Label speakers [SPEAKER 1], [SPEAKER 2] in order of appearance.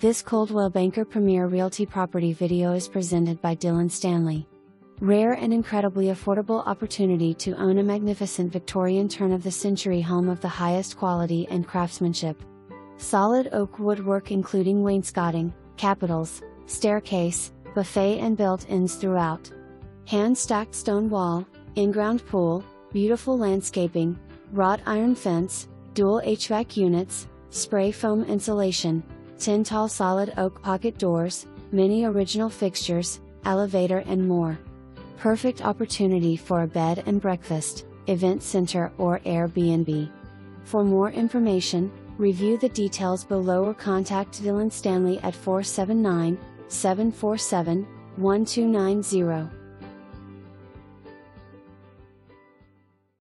[SPEAKER 1] This Coldwell Banker Premier Realty property video is presented by Dylan Stanley. Rare and incredibly affordable opportunity to own a magnificent Victorian turn-of-the-century home of the highest quality and craftsmanship. Solid oak woodwork including wainscoting, capitals, staircase, buffet and built-ins throughout. Hand-stacked stone wall, in-ground pool, beautiful landscaping, wrought iron fence, dual HVAC units, spray foam insulation, 10 tall solid oak pocket doors, many original fixtures, elevator and more. Perfect opportunity for a bed and breakfast, event center or Air BnB. For more information, review the details below or contact Dylan Stanley at 479-747-1290.